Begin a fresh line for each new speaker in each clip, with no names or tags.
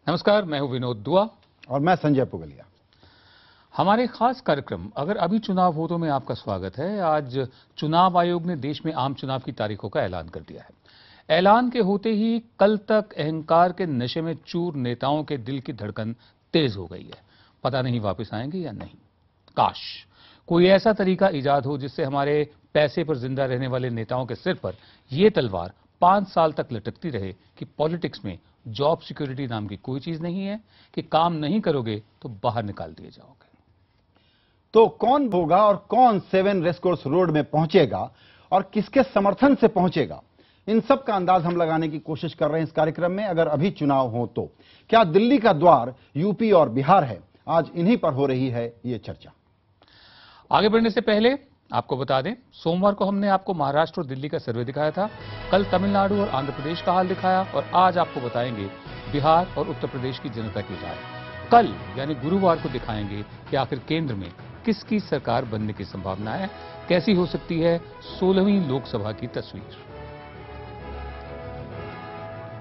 नमस्कार, मैं हूं विनोद दुआ
और मैं संजय पुगलिया।
हमारे खास कार्यक्रम अगर अभी चुनाव हो तो में आपका स्वागत है। आज चुनाव आयोग ने देश में आम चुनाव की तारीखों का ऐलान कर दिया है। ऐलान के होते ही कल तक अहंकार के नशे में चूर नेताओं के दिल की धड़कन तेज हो गई है। पता नहीं वापस आएंगे या नहीं। काश कोई ऐसा तरीका इजाद हो जिससे हमारे पैसे पर जिंदा रहने वाले नेताओं के सिर पर यह तलवार 5 साल तक लटकती रहे कि पॉलिटिक्स में जॉब सिक्योरिटी नाम की कोई चीज नहीं है, कि काम नहीं करोगे तो बाहर निकाल दिए जाओगे।
तो कौन होगा और कौन 7 रेसकोर्स रोड में पहुंचेगा और किसके समर्थन से पहुंचेगा, इन सब का अंदाज हम लगाने की कोशिश कर रहे हैं इस कार्यक्रम में। अगर अभी चुनाव हो तो क्या दिल्ली का द्वार यूपी और बिहार है? आज इन्हीं पर हो रही है ये चर्चा।
आगे बढ़ने से पहले आपको बता दें, सोमवार को हमने आपको महाराष्ट्र और दिल्ली का सर्वे दिखाया था, कल तमिलनाडु और आंध्र प्रदेश का हाल दिखाया और आज आपको बताएंगे बिहार और उत्तर प्रदेश की जनता की राय। कल यानी गुरुवार को दिखाएंगे कि आखिर केंद्र में किसकी सरकार बनने की संभावना है, कैसी हो सकती है 16वीं लोकसभा की तस्वीर।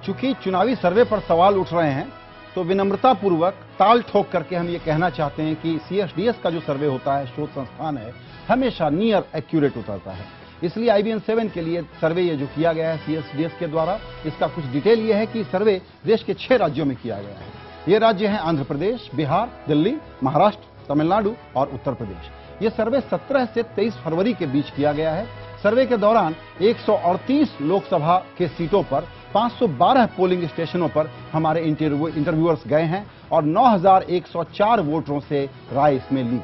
चूंकि चुनावी सर्वे पर सवाल उठ रहे हैं तो विनम्रता पूर्वक ताल ठोक करके हम ये कहना चाहते हैं कि CSDS का जो सर्वे होता है, शोध संस्थान है, हमेशा नियर एक्यूरेट उतरता है। इसलिए IBN 7 के लिए सर्वे ये जो किया गया है CSDS के द्वारा, इसका कुछ डिटेल ये है कि सर्वे देश के 6 राज्यों में किया गया है। ये राज्य हैं आंध्र प्रदेश, बिहार, दिल्ली, महाराष्ट्र, तमिलनाडु और उत्तर प्रदेश। ये सर्वे 17 से 23 फरवरी के बीच किया गया है। सर्वे के दौरान 138 लोकसभा के सीटों पर 512 पोलिंग स्टेशनों पर हमारे इंटरव्यूअर्स गए हैं और 9104 वोटरों से राय इसमें ली गई।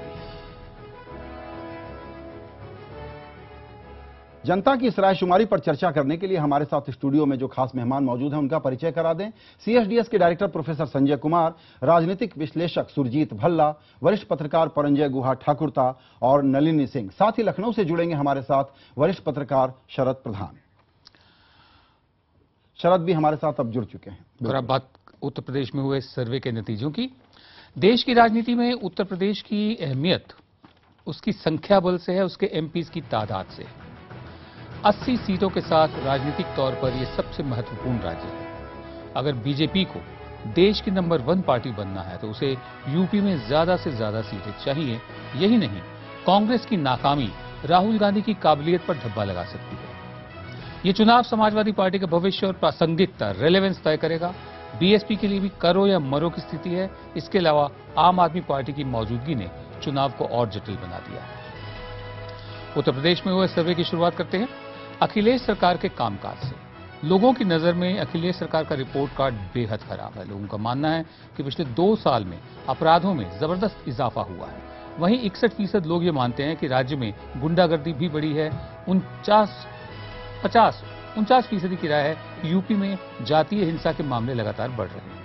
जनता की इस रायशुमारी पर चर्चा करने के लिए हमारे साथ स्टूडियो में जो खास मेहमान मौजूद हैं उनका परिचय करा दें। CSDS के डायरेक्टर प्रोफेसर संजय कुमार, राजनीतिक विश्लेषक सुरजीत भल्ला, वरिष्ठ पत्रकार परंजय गुहा ठाकुरता और नलिनी सिंह। साथ ही लखनऊ से जुड़ेंगे हमारे साथ वरिष्ठ पत्रकार शरद प्रधान। शरद भी हमारे साथ अब जुड़ चुके हैं।
अगर आप बात उत्तर प्रदेश में हुए सर्वे के नतीजों की, देश की राजनीति में उत्तर प्रदेश की अहमियत उसकी संख्या बल से है, उसके MPs की तादाद से। 80 सीटों के साथ राजनीतिक तौर पर यह सबसे महत्वपूर्ण राज्य है। अगर बीजेपी को देश की नंबर 1 पार्टी बनना है तो उसे यूपी में ज्यादा से ज्यादा सीटें चाहिए। यही नहीं, कांग्रेस की नाकामी राहुल गांधी की काबिलियत पर धब्बा लगा सकती है। ये चुनाव समाजवादी पार्टी का भविष्य और प्रासंगिकता रेलेवेंस तय करेगा। BSP के लिए भी करो या मरो की स्थिति है। इसके अलावा आम आदमी पार्टी की मौजूदगी ने चुनाव को और जटिल बना दिया है। उत्तर प्रदेश में हुए सर्वे की शुरुआत करते हैं अखिलेश सरकार के कामकाज से। लोगों की नजर में अखिलेश सरकार का रिपोर्ट कार्ड बेहद खराब है। लोगों का मानना है कि पिछले 2 साल में अपराधों में जबरदस्त इजाफा हुआ है। वहीं 61% लोग ये मानते हैं कि राज्य में गुंडागर्दी भी बढ़ी है। 49% की राय है कि यूपी में जातीय हिंसा के मामले लगातार बढ़ रहे हैं।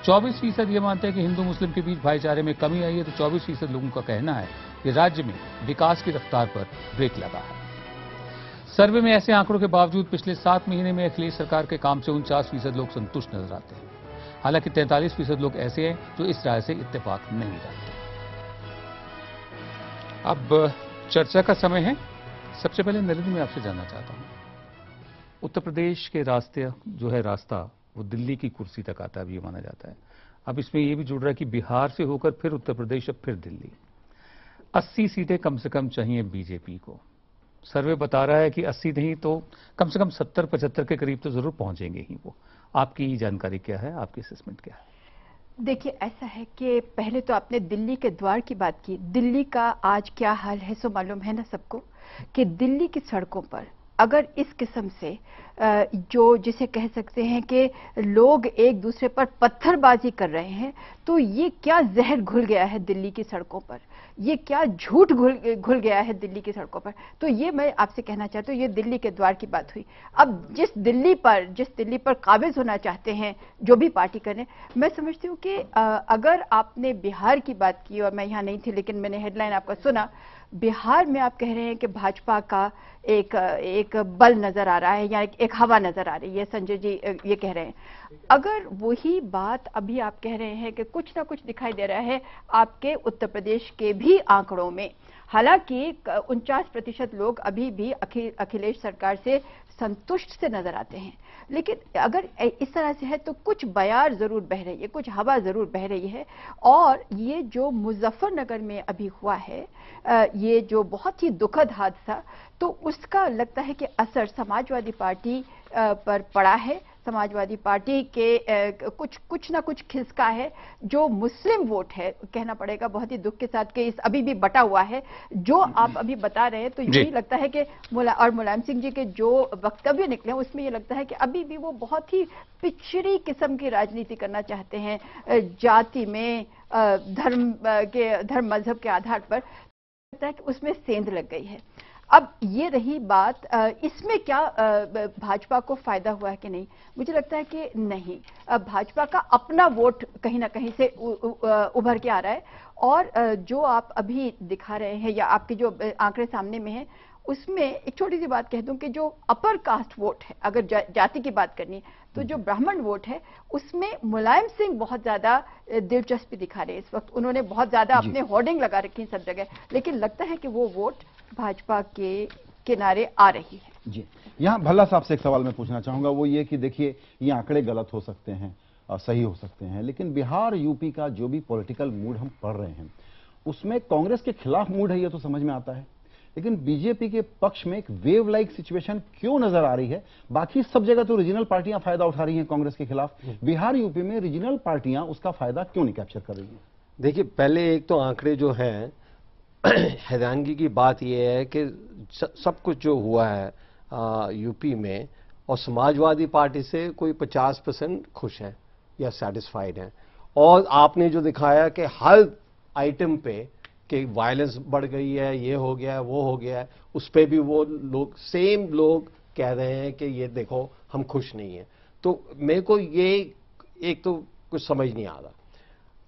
24% ये मानते हैं कि हिंदू मुस्लिम के बीच भाईचारे में कमी आई है, तो 24% लोगों का कहना है कि राज्य में विकास की रफ्तार पर ब्रेक लगा है। सर्वे में ऐसे आंकड़ों के बावजूद पिछले 7 महीने में अखिलेश सरकार के काम से 49% लोग संतुष्ट नजर आते हैं। हालांकि 43% लोग ऐसे हैं जो इस राय से इत्तेफाक नहीं रखते। अब चर्चा का समय है। सबसे पहले नरेंद्र, मैं आपसे जानना चाहता हूं, उत्तर प्रदेश के रास्ता वो दिल्ली की कुर्सी तक आता है, अब ये माना जाता है। अब इसमें ये भी जुड़ रहा है कि बिहार से होकर फिर उत्तर प्रदेश, अब फिर दिल्ली। 80 सीटें कम से कम चाहिए बीजेपी को। सर्वे बता रहा है कि 80 नहीं तो कम से कम 70-75 के करीब तो जरूर पहुंचेंगे ही वो। आपकी जानकारी क्या है, आपकी असेसमेंट क्या है?
देखिए, ऐसा है कि पहले तो आपने दिल्ली के द्वार की बात की। दिल्ली का आज क्या हाल है सो मालूम है ना सबको, कि दिल्ली की सड़कों पर अगर इस किस्म से जो जिसे कह सकते हैं कि लोग एक दूसरे पर पत्थरबाजी कर रहे हैं, तो ये क्या जहर घुल गया है दिल्ली की सड़कों पर, ये क्या झूठ घुल गया है दिल्ली की सड़कों पर। तो ये मैं आपसे कहना चाहती हूँ, ये दिल्ली के द्वार की बात हुई। अब जिस दिल्ली पर काबिज होना चाहते हैं जो भी पार्टी करें, मैं समझती हूँ कि अगर आपने बिहार की बात की, और मैं यहाँ नहीं थी लेकिन मैंने हेडलाइन आपका सुना, बिहार में आप कह रहे हैं कि भाजपा का एक बल नजर आ रहा है या एक हवा नजर आ रही है, संजय जी ये कह रहे हैं। अगर वही बात अभी आप कह रहे हैं कि कुछ ना कुछ दिखाई दे रहा है आपके उत्तर प्रदेश के भी आंकड़ों में, हालांकि 49% लोग अभी भी अखिलेश सरकार से संतुष्ट से नजर आते हैं, लेकिन अगर इस तरह से है तो कुछ बयार जरूर बह रही है, कुछ हवा जरूर बह रही है। और ये जो मुजफ्फरनगर में अभी हुआ है, ये जो बहुत ही दुखद हादसा, तो उसका लगता है कि असर समाजवादी पार्टी पर पड़ा है। समाजवादी पार्टी के कुछ ना कुछ खिसका है। जो मुस्लिम वोट है, कहना पड़ेगा बहुत ही दुख के साथ कि इस अभी भी बटा हुआ है। जो आप अभी बता रहे हैं तो यही लगता है कि मुलायम सिंह जी के जो वक्तव्य निकले उसमें ये लगता है कि अभी भी वो बहुत ही पिछड़ी किस्म की राजनीति करना चाहते हैं, जाति में, धर्म मजहब के आधार पर। लगता है कि उसमें सेंध लग गई है। अब ये रही बात, इसमें क्या भाजपा को फायदा हुआ है कि नहीं? मुझे लगता है कि नहीं। भाजपा का अपना वोट कहीं ना कहीं से उभर के आ रहा है। और जो आप अभी दिखा रहे हैं या आपके जो आंकड़े सामने में हैं, उसमें एक छोटी सी बात कह दूं कि जो अपर कास्ट वोट है, अगर जाति की बात करनी तो जो ब्राह्मण वोट है उसमें मुलायम सिंह बहुत ज्यादा दिलचस्पी दिखा रहे हैं इस वक्त। उन्होंने बहुत ज्यादा अपने होर्डिंग लगा रखी है सब जगह, लेकिन लगता है कि वो वोट भाजपा के किनारे आ रही है।
जी, यहाँ भल्ला साहब से एक सवाल मैं पूछना चाहूंगा, वो ये कि देखिए ये आंकड़े गलत हो सकते हैं और सही हो सकते हैं, लेकिन बिहार यूपी का जो भी पॉलिटिकल मूड हम पढ़ रहे हैं उसमें कांग्रेस के खिलाफ मूड है, ये तो समझ में आता है, लेकिन बीजेपी के पक्ष में एक वेव लाइक सिचुएशन क्यों नजर आ रही है? बाकी सब जगह तो रीजनल पार्टियां फायदा उठा रही हैं कांग्रेस के खिलाफ, बिहार यूपी में रीजनल पार्टियां उसका फायदा क्यों नहीं कैप्चर कर रही हैं?
देखिए, पहले एक तो आंकड़े जो हैं, हैरानगी की बात यह है कि सब कुछ जो हुआ है यूपी में, और समाजवादी पार्टी से कोई 50% खुश हैं या सेटिस्फाइड हैं। और आपने जो दिखाया कि हर आइटम पे कि वायलेंस बढ़ गई है, ये हो गया है, वो हो गया है, उस पर भी वो लोग सेम लोग कह रहे हैं कि ये देखो हम खुश नहीं हैं। तो मेरे को ये एक तो कुछ समझ नहीं आ रहा।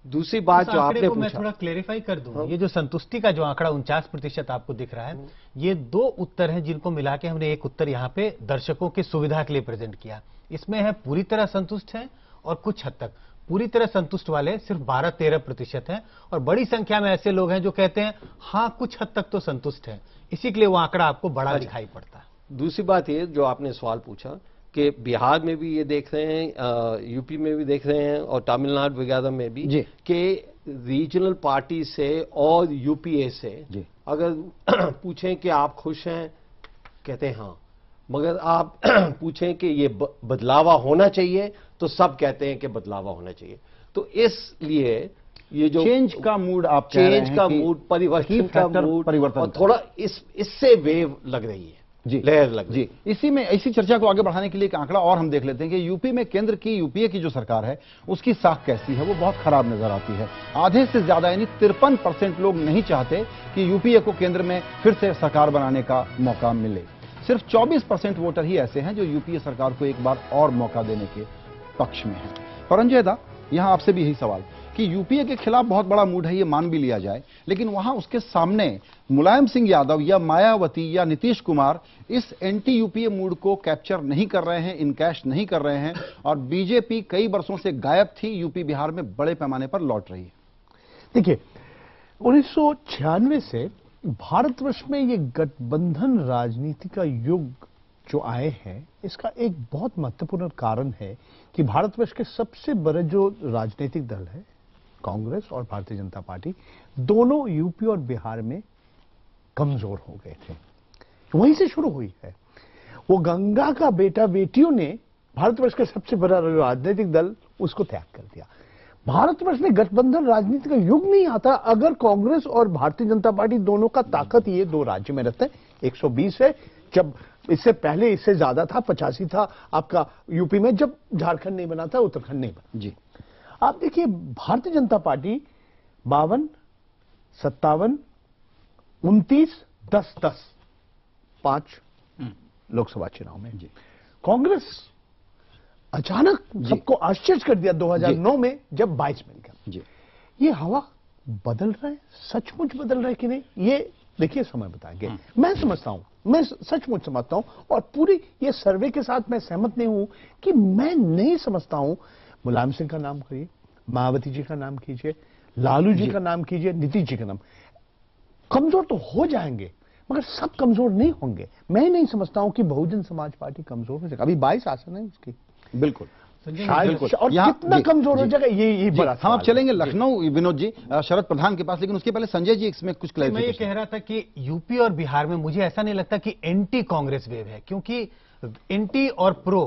दूसरी बात जो आपने पूछा,
मैं थोड़ा क्लेरिफाई कर दूं। ये जो संतुष्टि का जो आंकड़ा 49% आपको दिख रहा है, ये दो उत्तर हैं जिनको मिला के हमने एक उत्तर यहाँ पे दर्शकों की सुविधा के लिए प्रेजेंट किया। इसमें है पूरी तरह संतुष्ट है और कुछ हद तक। पूरी तरह संतुष्ट वाले सिर्फ 12-13% हैं और बड़ी संख्या में ऐसे लोग हैं जो कहते हैं हाँ कुछ हद तक तो संतुष्ट है। इसी के लिए वो आंकड़ा आपको बड़ा दिखाई पड़ता है।
दूसरी बात ये जो आपने सवाल पूछा कि बिहार में भी ये देख रहे हैं, यूपी में भी देख रहे हैं और तमिलनाडु वगैरह में भी कि रीजनल पार्टी से और यूपीए से अगर पूछें कि आप खुश हैं, कहते हैं हाँ, मगर आप पूछें कि ये बदलावा होना चाहिए तो सब कहते हैं कि बदलावा होना चाहिए। तो इसलिए ये जो
चेंज का मूड, आप
चेंज का मूड, परिवर्तन का मूड, और थोड़ा इससे वेव लग रही है,
जी
लहर लग रही
है। इसी चर्चा को आगे बढ़ाने के लिए एक आंकड़ा और हम देख लेते हैं कि यूपी में केंद्र की यूपीए की जो सरकार है उसकी साख कैसी है, वो बहुत खराब नजर आती है। आधे से ज्यादा यानी 53% लोग नहीं चाहते कि यूपीए को केंद्र में फिर से सरकार बनाने का मौका मिले। सिर्फ 24% वोटर ही ऐसे हैं जो यूपीए सरकार को एक बार और मौका देने के पक्ष में है। परंजय दा, यहां आपसे भी यही सवाल कि यूपीए के खिलाफ बहुत बड़ा मूड है, ये मान भी लिया जाए, लेकिन वहां उसके सामने मुलायम सिंह यादव या मायावती या नीतीश कुमार इस एंटी यूपीए मूड को कैप्चर नहीं कर रहे हैं, इनकैश नहीं कर रहे हैं, और बीजेपी कई वर्षों से गायब थी, यूपी बिहार में बड़े पैमाने पर लौट रही है।
देखिए, 1996 से भारतवर्ष में ये गठबंधन राजनीति का युग जो आए हैं, इसका एक बहुत महत्वपूर्ण कारण है कि भारतवर्ष के सबसे बड़े जो राजनीतिक दल है, कांग्रेस और भारतीय जनता पार्टी, दोनों यूपी और बिहार में कमजोर हो गए थे। वहीं से शुरू हुई है। वो गंगा का बेटा बेटियों ने भारतवर्ष का सबसे बड़ा राजनीतिक दल उसको त्याग कर दिया। भारतवर्ष में गठबंधन राजनीति का युग नहीं आता अगर कांग्रेस और भारतीय जनता पार्टी दोनों का ताकत ये दो राज्य में रहते हैं। 120 है, जब इससे पहले इससे ज्यादा था, 85 था आपका यूपी में, जब झारखंड नहीं बना था, उत्तराखंड नहीं बना।
जी,
आप देखिए, भारतीय जनता पार्टी 52, 57, 29, 10, 5 लोकसभा चुनाव में। कांग्रेस अचानक सबको आश्चर्य कर दिया 2009 में जब 22 मिल गया। ये हवा बदल रहा है, सचमुच बदल रहा है कि नहीं, ये देखिए समय बताएंगे। मैं समझता हूं, मैं सचमुच समझता हूं, और पूरी ये सर्वे के साथ मैं सहमत नहीं हूं कि मैं नहीं समझता हूं। मुलायम सिंह का नाम करिए, मायावती जी का नाम कीजिए, लालू जी का नाम कीजिए, नीतीश जी का नाम, कमजोर तो हो जाएंगे मगर सब कमजोर नहीं होंगे। मैं नहीं समझता हूं कि बहुजन समाज पार्टी कमजोर हो जाएगा। अभी 22 आसन है उसकी।
बिल्कुल
शायद और कितना कमजोर हो जाएगा ये बड़ा
हम आप चलेंगे लखनऊ विनोद जी शरद प्रधान के पास, लेकिन उसके पहले संजय जी इसमें कुछ
मैं ये कह रहा था कि यूपी और बिहार में मुझे ऐसा नहीं लगता कि एंटी कांग्रेस वेव है, क्योंकि एंटी और प्रो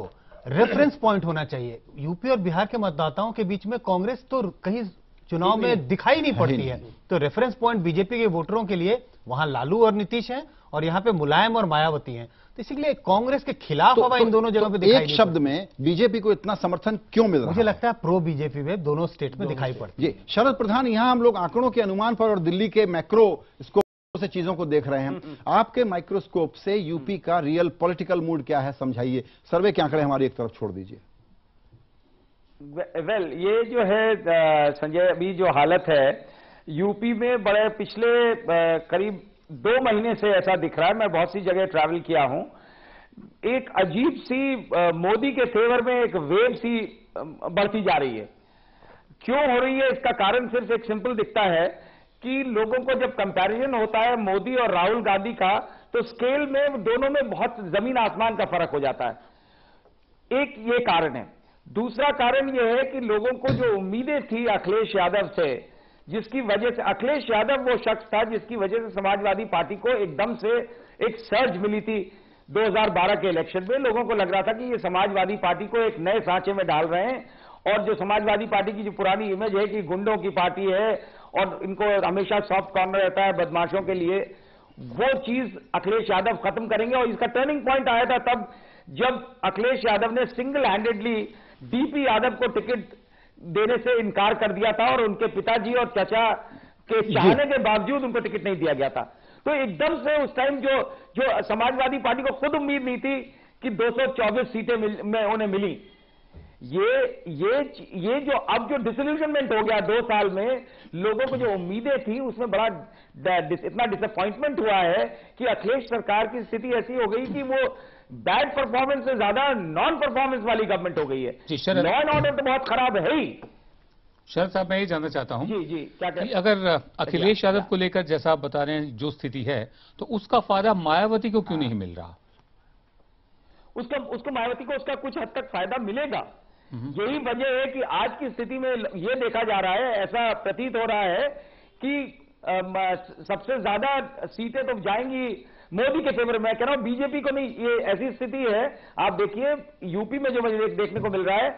रेफरेंस पॉइंट होना चाहिए। यूपी और बिहार के मतदाताओं के बीच में कांग्रेस तो कहीं चुनाव में दिखाई नहीं पड़ती है, तो रेफरेंस पॉइंट बीजेपी के वोटरों के लिए वहां लालू और नीतीश हैं और यहां पे मुलायम और मायावती हैं, तो इसलिए कांग्रेस के खिलाफ हवा इन दोनों जगह पे दिखाई
एक शब्द में बीजेपी को इतना समर्थन क्यों मिल रहा है?
मुझे लगता है प्रो बीजेपी में दोनों स्टेट में दिखाई पड़ती है।
जी शरद प्रधान, यहां हम लोग आंकड़ों के अनुमान पर और दिल्ली के मैक्रो स्कोप से चीजों को देख रहे हैं, आपके माइक्रोस्कोप से यूपी का रियल पॉलिटिकल मूड क्या है, समझाइए। सर्वे के आंकड़े हमारी एक तरफ छोड़ दीजिए।
वेल ये जो है संजय, अभी जो हालत है यूपी में बड़े पिछले करीब 2 महीने से ऐसा दिख रहा है, मैं बहुत सी जगह ट्रैवल किया हूं, एक अजीब सी मोदी के फेवर में एक वेव सी बढ़ती जा रही है। क्यों हो रही है इसका कारण सिर्फ एक सिंपल दिखता है कि लोगों को जब कंपैरिजन होता है मोदी और राहुल गांधी का, तो स्केल में दोनों में बहुत जमीन आसमान का फर्क हो जाता है। एक ये कारण है। दूसरा कारण यह है कि लोगों को जो उम्मीदें थी अखिलेश यादव से, जिसकी वजह से अखिलेश यादव वो शख्स था जिसकी वजह से समाजवादी पार्टी को एकदम से एक सर्ज मिली थी 2012 के इलेक्शन में। लोगों को लग रहा था कि ये समाजवादी पार्टी को एक नए सांचे में डाल रहे हैं, और जो समाजवादी पार्टी की जो पुरानी इमेज है कि गुंडों की पार्टी है और इनको हमेशा सॉफ्ट कॉर्नर रहता है बदमाशों के लिए, वो चीज अखिलेश यादव खत्म करेंगे। और इसका टर्निंग पॉइंट आया था तब जब अखिलेश यादव ने सिंगल हैंडेडली डीपी यादव को टिकट देने से इनकार कर दिया था, और उनके पिताजी और चाचा के चाहने के बावजूद उनको टिकट नहीं दिया गया था। तो एकदम से उस टाइम जो समाजवादी पार्टी को खुद उम्मीद नहीं थी कि 224 सीटें में उन्हें मिली, ये जो अब जो डिसल्यूशनमेंट हो गया 2 साल में, लोगों को जो उम्मीदें थी उसमें बड़ा इतना डिसअपॉइंटमेंट हुआ है कि अखिलेश सरकार की स्थिति ऐसी हो गई कि वो बैड परफॉर्मेंस से ज्यादा नॉन परफॉर्मेंस वाली गवर्नमेंट हो गई है। लॉ एंड ऑर्डर तो बहुत खराब है ही।
शरद साहब, मैं ये जानना चाहता हूं
जी क्या
कि अगर अखिलेश यादव को लेकर जैसा आप बता रहे हैं जो स्थिति है, तो उसका फायदा मायावती को क्यों नहीं मिल रहा?
उसको मायावती को उसका कुछ हद तक फायदा मिलेगा। यही वजह है कि आज की स्थिति में यह देखा जा रहा है, ऐसा प्रतीत हो रहा है कि सबसे ज्यादा सीटें तो जाएंगी मोदी के फेवर में। मैं कह रहा हूं बीजेपी को नहीं। ये ऐसी स्थिति है, आप देखिए यूपी में जो मुझे देखने को मिल रहा है,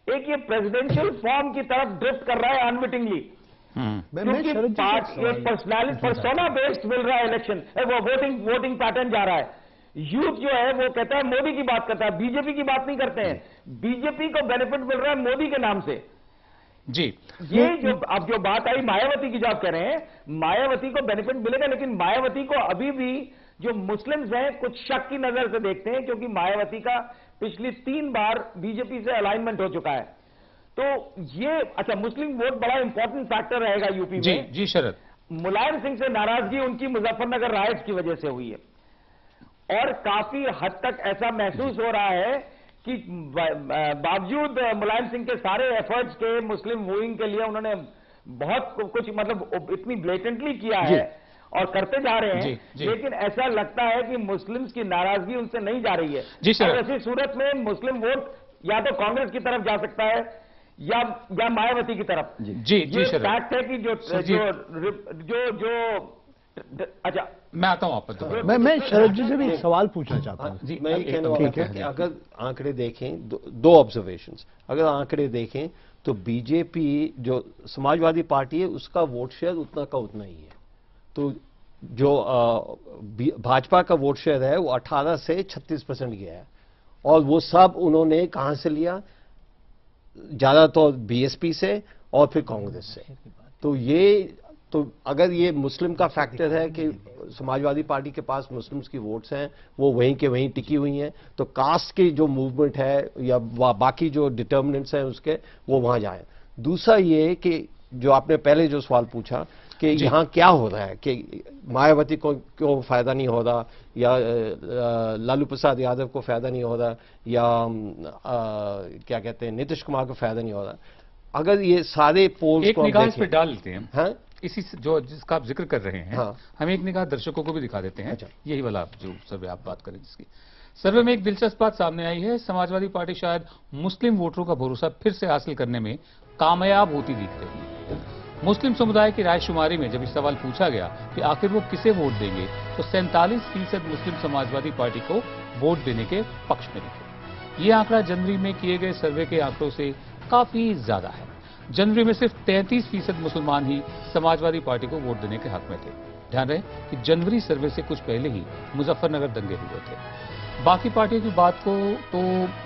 एक ये प्रेसिडेंशियल फॉर्म की तरफ ड्रिफ्ट कर रहा है अनविटिंगली, क्योंकि पर्सोना बेस्ड मिल रहा है इलेक्शन, वो वोटिंग पैटर्न जा रहा है। यूथ जो है वो कहता है मोदी की बात करता है, बीजेपी की बात नहीं करते हैं। बीजेपी को बेनिफिट मिल रहा है मोदी के नाम से।
जी,
ये जो अब जो बात आई मायावती की, जो आप कह रहे हैं, मायावती को बेनिफिट मिलेगा, लेकिन मायावती को अभी भी जो मुस्लिम्स हैं कुछ शक की नजर से देखते हैं, क्योंकि मायावती का पिछली 3 बार बीजेपी से अलाइनमेंट हो चुका है। तो ये अच्छा मुस्लिम वोट बड़ा इंपॉर्टेंट फैक्टर रहेगा यूपी में।
जी शरद,
मुलायम सिंह से नाराजगी उनकी मुजफ्फरनगर राइट्स की वजह से हुई है, और काफी हद तक ऐसा महसूस हो रहा है कि बावजूद मुलायम सिंह के सारे एफर्ट्स के मुस्लिम वोइंग के लिए उन्होंने बहुत कुछ मतलब इतनी ब्लेटेंटली किया है और करते जा रहे हैं, लेकिन ऐसा लगता है कि मुस्लिम्स की नाराजगी उनसे नहीं जा रही है। और ऐसी सूरत में मुस्लिम वोट या तो कांग्रेस की तरफ जा सकता है या मायावती की तरफ। ये फैक्ट है कि जो अच्छा,
मैं आता हूं आप पर।
मैं शरद जी से भी एक सवाल पूछना चाहता हूं।
जी, मैं ये कहने वाला था कि अगर आंकड़े देखें, 2 ऑब्जर्वेशंस, अगर आंकड़े देखें तो बीजेपी जो समाजवादी पार्टी है उसका वोट शेयर उतना का उतना ही है। तो जो भाजपा का वोट शेयर है वो 18 से 36% गया है, और वो सब उन्होंने कहां से लिया? ज्यादातर बीएसपी से और फिर कांग्रेस से। तो अगर ये मुस्लिम का फैक्टर है कि समाजवादी पार्टी के पास मुस्लिम्स की वोट्स हैं, वो वहीं के वहीं टिकी हुई हैं, तो कास्ट की जो मूवमेंट है या बाकी जो डिटर्मिनेंट्स हैं उसके, वो वहां जाए। दूसरा ये कि जो आपने पहले जो सवाल पूछा कि यहाँ क्या हो रहा है, कि मायावती को क्यों फायदा नहीं हो रहा, या लालू प्रसाद यादव को फायदा नहीं हो रहा, या क्या कहते हैं नीतीश कुमार को फायदा नहीं हो रहा। अगर ये सारे पोल्स
एक निगाह इस पे डाल लेते हैं।
हाँ?
इसी जो जिसका आप जिक्र कर रहे हैं,
हाँ।
हम एक निगाह दर्शकों को भी दिखा देते हैं।
अच्छा।
यही वाला जो सर्वे आप बात करें जिसकी सर्वे में एक दिलचस्प बात सामने आई है। समाजवादी पार्टी शायद मुस्लिम वोटरों का भरोसा फिर से हासिल करने में कामयाब होती दिख रही है। मुस्लिम समुदाय की रायशुमारी में जब इस सवाल पूछा गया कि आखिर वो किसे वोट देंगे, तो 47% मुस्लिम समाजवादी पार्टी को वोट देने के पक्ष में दिखे। ये आंकड़ा जनवरी में किए गए सर्वे के आंकड़ों से काफी ज्यादा है। जनवरी में सिर्फ 33% मुसलमान ही समाजवादी पार्टी को वोट देने के हक में थे। ध्यान रहे कि जनवरी सर्वे से कुछ पहले ही मुजफ्फरनगर दंगे हुए थे। बाकी पार्टियों की बात को तो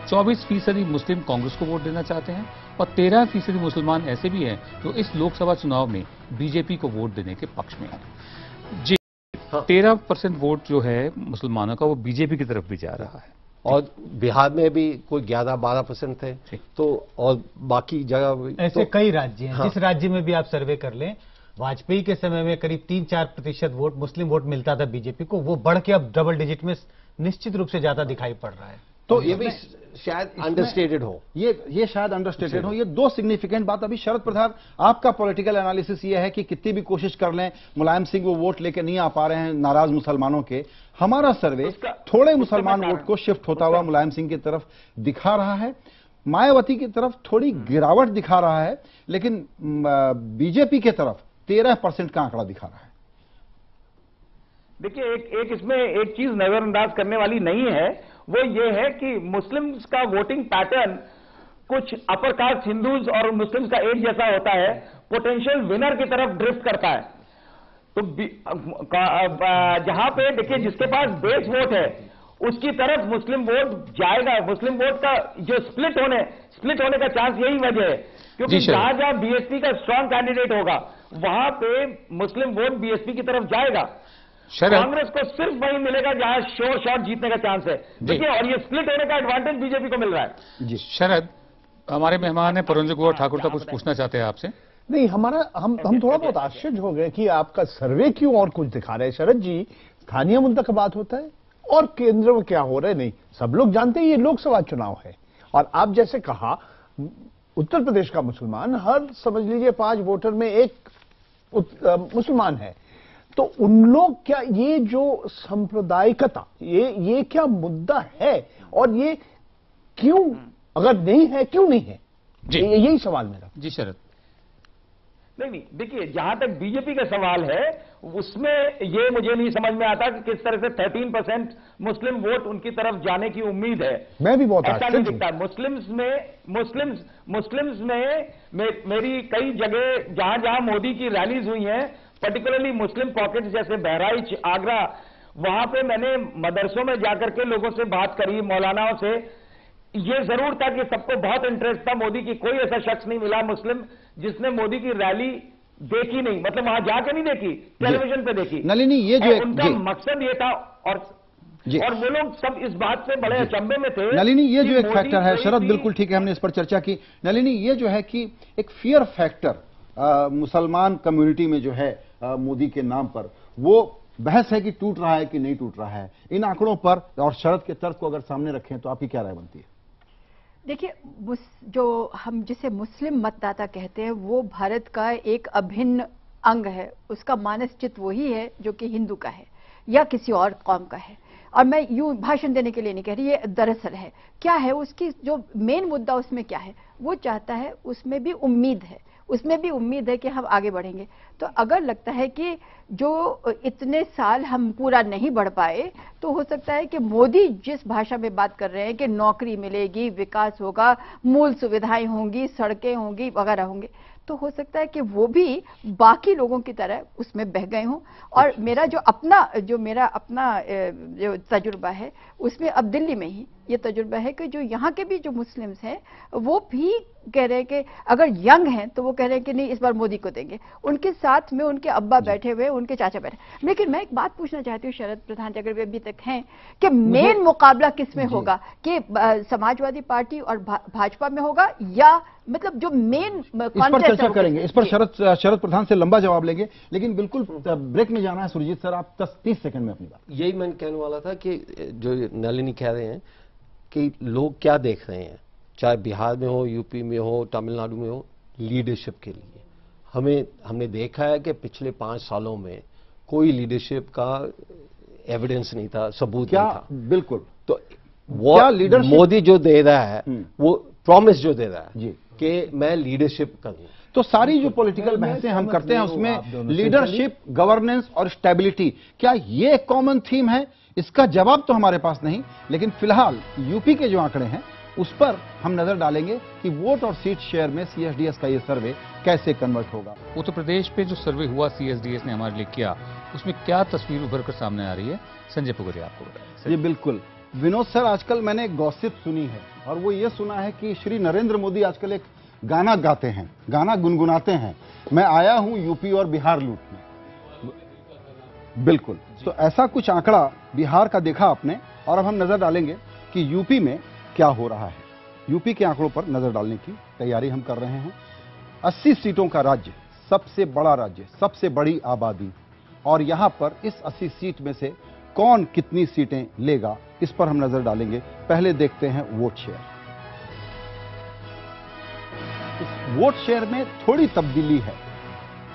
24% मुस्लिम कांग्रेस को वोट देना चाहते हैं और 13% मुसलमान ऐसे भी हैं जो इस लोकसभा चुनाव में बीजेपी को वोट देने के पक्ष में हैं। जी, 13% वोट जो है मुसलमानों का वो बीजेपी की तरफ भी जा रहा है।
और बिहार में भी कोई 11-12% थे, तो और बाकी जगह
ऐसे
तो,
कई राज्य हैं।
हाँ।
जिस राज्य में भी आप सर्वे कर लें, वाजपेयी के समय में करीब 3-4% वोट मुस्लिम वोट मिलता था बीजेपी को, वो बढ़ के अब डबल डिजिट में निश्चित रूप से ज्यादा दिखाई पड़ रहा है।
तो ये भी शायद अंडरस्टेटेड हो,
ये शायद अंडरस्टेटेड हो। ये दो सिग्निफिकेंट बात। अभी शरद प्रधान, आपका पॉलिटिकल एनालिसिस ये है कि कितनी भी कोशिश कर लें, मुलायम सिंह वो वोट लेके नहीं आ पा रहे हैं नाराज मुसलमानों के। हमारा सर्वे थोड़े मुसलमान वोट को शिफ्ट होता हुआ मुलायम सिंह की तरफ दिखा रहा है, मायावती की तरफ थोड़ी गिरावट दिखा रहा है, लेकिन बीजेपी की तरफ 13% का आंकड़ा दिखा रहा है।
देखिए, एक इसमें एक चीज नजरअंदाज करने वाली नहीं है, वो ये है कि मुस्लिम्स का वोटिंग पैटर्न कुछ अपर कास्ट हिंदूज और मुस्लिम्स का एक जैसा होता है, पोटेंशियल विनर की तरफ ड्रिफ्ट करता है। तो जहां पे देखिए जिसके पास बेस वोट है उसकी तरफ मुस्लिम वोट जाएगा। मुस्लिम वोट का जो स्प्लिट होने का चांस यही वजह है, क्योंकि जहां जहां बीएसपी का स्ट्रांग कैंडिडेट होगा वहां पे मुस्लिम वोट बीएसपी की तरफ जाएगा। कांग्रेस को सिर्फ वही मिलेगा जहां श्योर शॉट जीतने का चांस है। देखिए, और ये स्प्लिट होने का एडवांटेज बीजेपी को मिल रहा है।
जी शरद, हमारे मेहमान है परंजु कुंवर ठाकुर का कुछ पूछना चाहते हैं आपसे।
नहीं, हम थोड़ा बहुत आश्चर्य हो गए कि आपका सर्वे क्यों और कुछ दिखा रहे हैं। शरद जी, स्थानीय मुद्दा का बात होता है और केंद्र में क्या हो रहा है नहीं, सब लोग जानते हैं ये लोकसभा चुनाव है। और आप जैसे कहा, उत्तर प्रदेश का मुसलमान हर समझ लीजिए 5 वोटर में एक मुसलमान है, तो उन लोग क्या ये जो सांप्रदायिकता ये क्या मुद्दा है और ये क्यों, अगर नहीं है क्यों नहीं है, यही सवाल मेरा।
जी शरद।
नहीं, देखिए जहां तक बीजेपी का सवाल है उसमें ये मुझे नहीं समझ में आता कि किस तरह से 13% मुस्लिम वोट उनकी तरफ जाने की उम्मीद है।
मैं भी बहुत
ऐसा नहीं दिखता। मुस्लिम्स में मेरी कई जगह जहां जहां मोदी की रैलीज हुई हैं, पर्टिकुलरली मुस्लिम पॉकेट्स जैसे बहराइच, आगरा, वहां पे मैंने मदरसों में जाकर के लोगों से बात करी, मौलानाओं से। ये जरूर था कि सबको बहुत इंटरेस्ट था मोदी की, कोई ऐसा शख्स नहीं मिला मुस्लिम जिसने मोदी की रैली देखी नहीं, मतलब वहां जाके नहीं देखी, टेलीविजन पे देखी।
नलिनी, ये जो
उनका मकसद ये था, और वो लोग सब इस बात से बड़े अचंभे में थे।
नलिनी, ये जो एक फैक्टर है, शरद बिल्कुल ठीक है, हमने इस पर चर्चा की। नलिनी, ये जो है कि एक फियर फैक्टर मुसलमान कम्युनिटी में जो है मोदी के नाम पर, वो बहस है कि टूट रहा है कि नहीं टूट रहा है। इन आंकड़ों पर और शरद के तर्क को अगर सामने रखें तो आपकी क्या राय बनती है?
देखिए, जो हम जिसे मुस्लिम मतदाता कहते हैं वो भारत का एक अभिन्न अंग है। उसका मानसचित्र वही है जो कि हिंदू का है या किसी और कौम का है। और मैं यूं भाषण देने के लिए नहीं कह रही, ये दरअसल है क्या है, उसकी जो मेन मुद्दा उसमें क्या है, वो चाहता है, उसमें भी उम्मीद है, उसमें भी उम्मीद है कि हम आगे बढ़ेंगे। तो अगर लगता है कि जो इतने साल हम पूरा नहीं बढ़ पाए, तो हो सकता है कि मोदी जिस भाषा में बात कर रहे हैं कि नौकरी मिलेगी, विकास होगा, मूल सुविधाएं होंगी, सड़कें होंगी, वगैरह होंगे, तो हो सकता है कि वो भी बाकी लोगों की तरह उसमें बह गए हों। और मेरा जो अपना जो तजुर्बा है उसमें अब दिल्ली में ही ये तजुर्बा है कि जो यहाँ के भी जो मुस्लिम्स हैं वो भी कह रहे हैं कि अगर यंग हैं तो वो कह रहे हैं कि नहीं इस बार मोदी को देंगे। उनके साथ में उनके अब्बा बैठे हुए, उनके चाचा बैठे। लेकिन मैं एक बात पूछना चाहती हूँ शरद प्रधान जी, अगर वे अभी तक हैं, कि मेन मुकाबला किस में होगा, कि समाजवादी पार्टी और भाजपा में होगा, या मतलब जो मेन
इस पर चर्चा करेंगे, इस पर शरद प्रधान से लंबा जवाब लेंगे, लेकिन बिल्कुल ब्रेक में जाना है। सुरजीत सर, आप 30 सेकंड में अपनी बात।
यही मैं कहने वाला था कि जो नलिनी कह रहे हैं कि लोग क्या देख रहे हैं, चाहे बिहार में हो, यूपी में हो, तमिलनाडु में हो, लीडरशिप के लिए। हमने देखा है कि पिछले 5 सालों में कोई लीडरशिप का एविडेंस नहीं था, सबूत
क्या
नहीं था।
बिल्कुल।
तो
क्या
वो
leadership-
मोदी जो दे रहा है वो प्रॉमिस जो दे रहा
जी।
है कि मैं लीडरशिप करूं।
तो सारी जो पॉलिटिकल
मैं
बहसें हम
सहमत
करते हैं
नहीं हूं आप
उसमें
दोनों से।
लीडरशिप, गवर्नेंस और स्टेबिलिटी, क्या ये एक कॉमन थीम है? इसका जवाब तो हमारे पास नहीं, लेकिन फिलहाल यूपी के जो आंकड़े हैं उस पर हम नजर डालेंगे कि वोट और सीट शेयर में सीएसडीएस का ये सर्वे कैसे कन्वर्ट होगा।
उत्तर प्रदेश पे जो सर्वे हुआ सीएसडीएस ने हमारे लिए किया, उसमें क्या तस्वीर उभर कर सामने आ रही है, संजय पुगरिया आपको बताएं।
जी बिल्कुल विनोद सर, आजकल मैंने एक गॉसिप सुनी है और वो ये सुना है कि श्री नरेंद्र मोदी आजकल एक गाना गाते हैं, गाना गुनगुनाते हैं, मैं आया हूं यूपी और बिहार लूटने। बिल्कुल, तो ऐसा कुछ आंकड़ा बिहार का देखा आपने, और अब हम नजर डालेंगे कि यूपी में क्या हो रहा है। यूपी के आंकड़ों पर नजर डालने की तैयारी हम कर रहे हैं। 80 सीटों का राज्य, सबसे बड़ा राज्य, सबसे बड़ी आबादी, और यहां पर इस 80 सीट में से कौन कितनी सीटें लेगा, इस पर हम नजर डालेंगे। पहले देखते हैं वोट शेयर। इस वोट शेयर में थोड़ी तब्दीली है।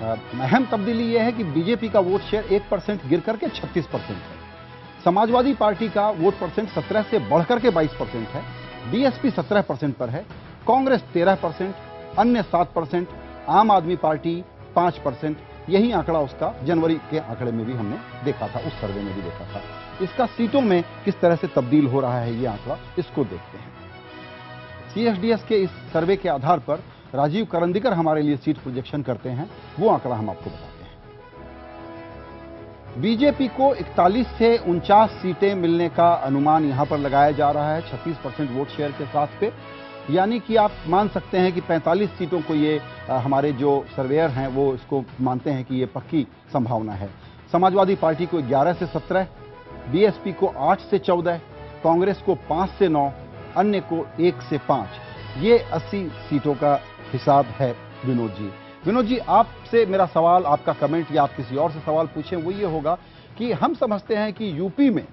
अहम तब्दीली यह है कि बीजेपी का वोट शेयर 1% गिर करके 36% है। समाजवादी पार्टी का वोट परसेंट 17 से बढ़कर के 22% है। बीएसपी 17% पर है, कांग्रेस 13%, अन्य 7%, आम आदमी पार्टी 5%। यही आंकड़ा उसका जनवरी के आंकड़े में भी हमने देखा था, उस सर्वे में भी देखा था। इसका सीटों में किस तरह से तब्दील हो रहा है ये आंकड़ा, इसको देखते हैं। सीएसडीएस के इस सर्वे के आधार पर राजीव करंदीकर हमारे लिए सीट प्रोजेक्शन करते हैं, वो आंकड़ा हम आपको बताते हैं। बीजेपी को 41 से 49 सीटें मिलने का अनुमान यहां पर लगाया जा रहा है 36% वोट शेयर के साथ पे, यानी कि आप मान सकते हैं कि 45 सीटों को ये हमारे जो सर्वेयर हैं वो इसको मानते हैं कि ये पक्की संभावना है। समाजवादी पार्टी को 11 से 17, बीएसपी को 8 से 14, कांग्रेस को 5 से 9, अन्य को 1 से 5। ये 80 सीटों का हिसाब है। विनोद जी, आपसे मेरा सवाल, आपका कमेंट या आप किसी और से सवाल पूछें, वो ये होगा कि हम समझते हैं कि यूपी में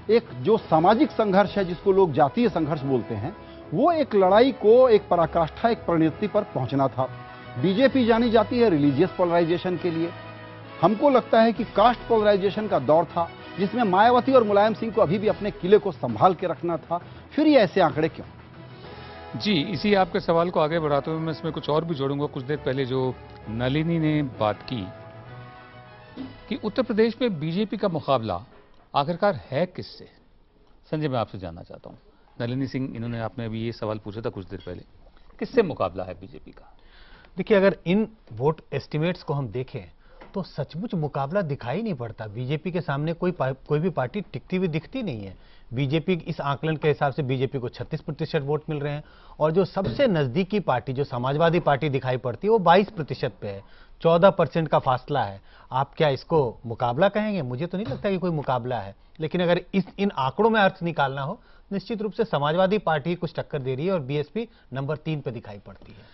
एक जो सामाजिक संघर्ष है, जिसको लोग जातीय संघर्ष बोलते हैं, वो एक लड़ाई को, एक पराकाष्ठा, एक परिणति पर पहुंचना था। बीजेपी जानी जाती है रिलीजियस पोलराइजेशन के लिए। हमको लगता है कि कास्ट पोलराइजेशन का दौर था, जिसमें मायावती और मुलायम सिंह को अभी भी अपने किले को संभाल के रखना था। फिर ये ऐसे आंकड़े क्यों?
जी, इसी आपके सवाल को आगे बढ़ाते हुए मैं इसमें कुछ और भी जोड़ूंगा। कुछ देर पहले जो नलिनी ने बात की कि उत्तर प्रदेश में बीजेपी का मुकाबला आखिरकार है किससे, संजय मैं आपसे जानना चाहता हूं। नलिनी सिंह, इन्होंने, आपने अभी ये सवाल पूछा था कुछ देर पहले, किससे मुकाबला है बीजेपी का?
देखिए, अगर इन वोट एस्टिमेट्स को हम देखें तो सचमुच मुकाबला दिखाई नहीं पड़ता। बीजेपी के सामने कोई भी पार्टी टिकती हुई दिखती नहीं है। बीजेपी, इस आकलन के हिसाब से बीजेपी को 36% वोट मिल रहे हैं, और जो सबसे नजदीकी पार्टी, जो समाजवादी पार्टी दिखाई पड़ती है, वो 22% पे है। 14% का फासला है। आप क्या इसको मुकाबला कहेंगे? मुझे तो नहीं लगता कि कोई मुकाबला है। लेकिन अगर इन आंकड़ों में अर्थ निकालना हो, निश्चित रूप से समाजवादी पार्टी कुछ टक्कर दे रही है और बीएसपी नंबर 3 पे दिखाई पड़ती है।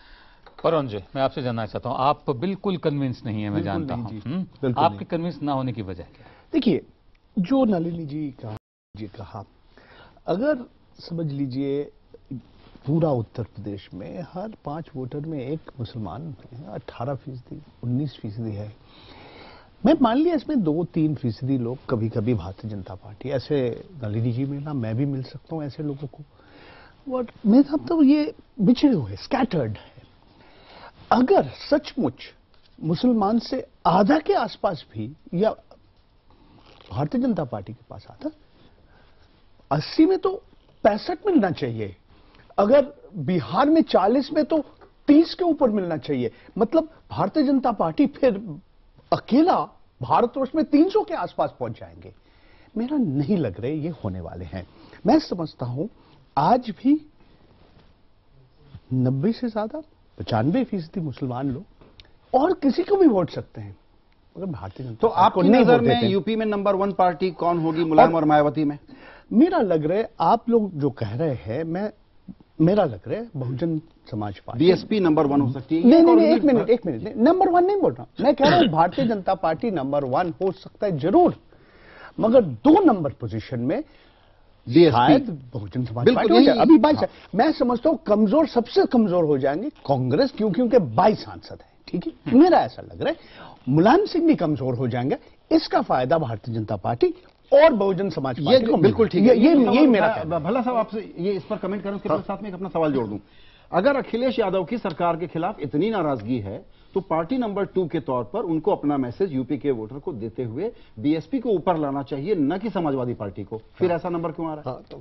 जी, मैं आपसे जानना चाहता हूं, आप बिल्कुल कन्विंस नहीं है, मैं जानता हूं। आपके कन्विंस ना होने की वजह क्या है?
देखिए, जो नलिनी जी कहा, अगर समझ लीजिए पूरा उत्तर प्रदेश में हर 5 वोटर में एक मुसलमान है, 18%, 19% है। मैं मान लिया इसमें 2-3% लोग कभी कभी भारतीय जनता पार्टी, ऐसे नलिनी जी मिलना, मैं भी मिल सकता हूं ऐसे लोगों को। और मेरे साथ तो ये बिछड़े हुए, स्कैटर्ड है। अगर सचमुच मुसलमान से आधा के आसपास भी या भारतीय जनता पार्टी के पास आता, 80 में तो 65 मिलना चाहिए। अगर बिहार में 40 में तो 30 के ऊपर मिलना चाहिए। मतलब भारतीय जनता पार्टी फिर अकेला भारतवर्ष में 300 के आसपास पहुंच जाएंगे। मेरा नहीं लग रहा ये होने वाले हैं। मैं समझता हूं आज भी 90 से ज्यादा 95% मुसलमान लोग और किसी को भी वोट सकते हैं, मगर भारतीय जनता
तो आपकी नजर में यूपी में नंबर 1 पार्टी कौन होगी, मुलायम और मायावती में?
मेरा लग रहा है, आप लोग जो कह रहे हैं, मेरा लग रहा है Bahujan Samaj party,
BSP number 1 हो सकती है।
नहीं, एक मिनट, नंबर 1 नहीं बोल रहा, मैं कह रहा हूं भारतीय जनता पार्टी नंबर 1 हो सकता है जरूर, मगर 2 नंबर पोजीशन में शायद बहुजन समाज पार्टी हो जाए। अभी 22 मैं समझता हूं कमजोर, सबसे कमजोर हो जाएंगे कांग्रेस, क्योंकि 22 सांसद है ठीक है, मेरा ऐसा लग रहा है मुलायम सिंह भी कमजोर हो जाएंगे। इसका फायदा भारतीय जनता पार्टी और बहुजन समाज पार्टी को
बिल्कुल ठीक है।
ये मेरा कहना है।
भला साहब आपसे ये इस पर कमेंट करें, उसके साथ में एक अपना सवाल जोड़ दूं। अगर अखिलेश यादव की सरकार के खिलाफ इतनी नाराजगी है तो पार्टी नंबर 2 के तौर पर उनको अपना मैसेज यूपी के वोटर को देते हुए बीएसपी को ऊपर लाना चाहिए, न कि समाजवादी पार्टी को। फिर ऐसा नंबर क्यों आ रहा है?
हाँ, तो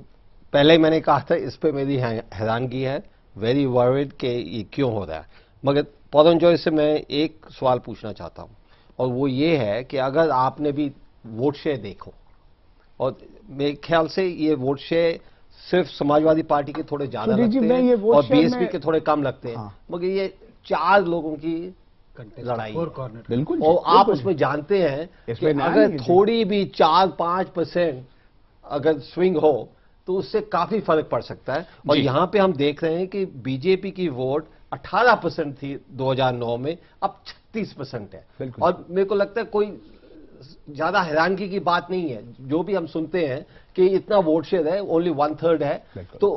पहले ही मैंने कहा था इस पे मेरी हैरानगी है, वेरी वर्रिड कि ये क्यों हो रहा है। मगर पवन जॉय से मैं एक सवाल पूछना चाहता हूं, और वो ये है कि अगर आपने भी वोट शेयर देखो, और मेरे ख्याल से ये वोट शेयर सिर्फ समाजवादी पार्टी के थोड़े ज्यादा लगते हैं और बीएसपी के थोड़े कम लगते हैं। मगर ये 4 लोगों की लड़ाई है।
बिल्कुल,
और आप उसमें जानते हैं कि अगर थोड़ी भी 4-5% अगर स्विंग हो तो उससे काफी फर्क पड़ सकता है। और यहां पे हम देख रहे हैं कि बीजेपी की वोट 18% थी 2009 में, अब 36% है। और मेरे को लगता है कोई ज्यादा हैरानगी की बात नहीं है, जो भी हम सुनते हैं कि इतना वोट शेयर है, ओनली 1/3 है। तो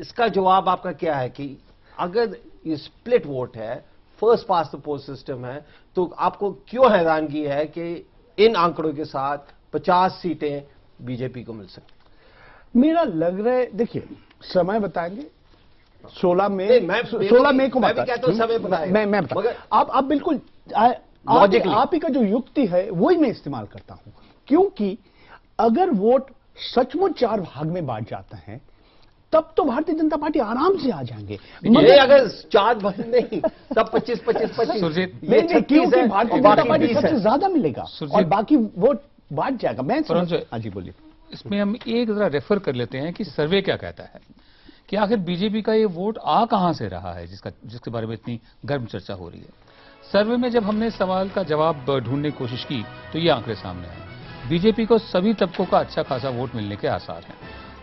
इसका जवाब आपका क्या है कि अगर ये स्प्लिट वोट है, first pass the post system है, तो आपको क्यों हैरानगी है कि इन आंकड़ों के साथ 50 सीटें बीजेपी को मिल सकती?
मेरा लग रहा है, देखिए समय बताएंगे, 16 मई को
मैं भी कहता हूं समय बताएंगे।
मैं बता, आप बिल्कुल आप ही का जो युक्ति है वही मैं इस्तेमाल करता हूं, क्योंकि अगर वोट सचमुच 4 भाग में बांट जाते हैं तब तो भारतीय जनता पार्टी आराम से आ जाएंगे।
मगर अगर 4 भाग नहीं, सब 25-25
नहीं, क्योंकि भारतीय जनता पार्टी सबसे ज्यादा मिलेगा और बाकी वोट बांट जाएगा। मैं हाँ जी बोलिए।
इसमें हम एक जरा रेफर कर लेते हैं कि सर्वे क्या कहता है कि आखिर बीजेपी का ये वोट आ कहां से रहा है, जिसके बारे में इतनी गर्म चर्चा हो रही है। सर्वे में जब हमने सवाल का जवाब ढूंढने की कोशिश की तो ये आंकड़े सामने आए। बीजेपी को सभी तबकों का अच्छा खासा वोट मिलने के आसार हैं।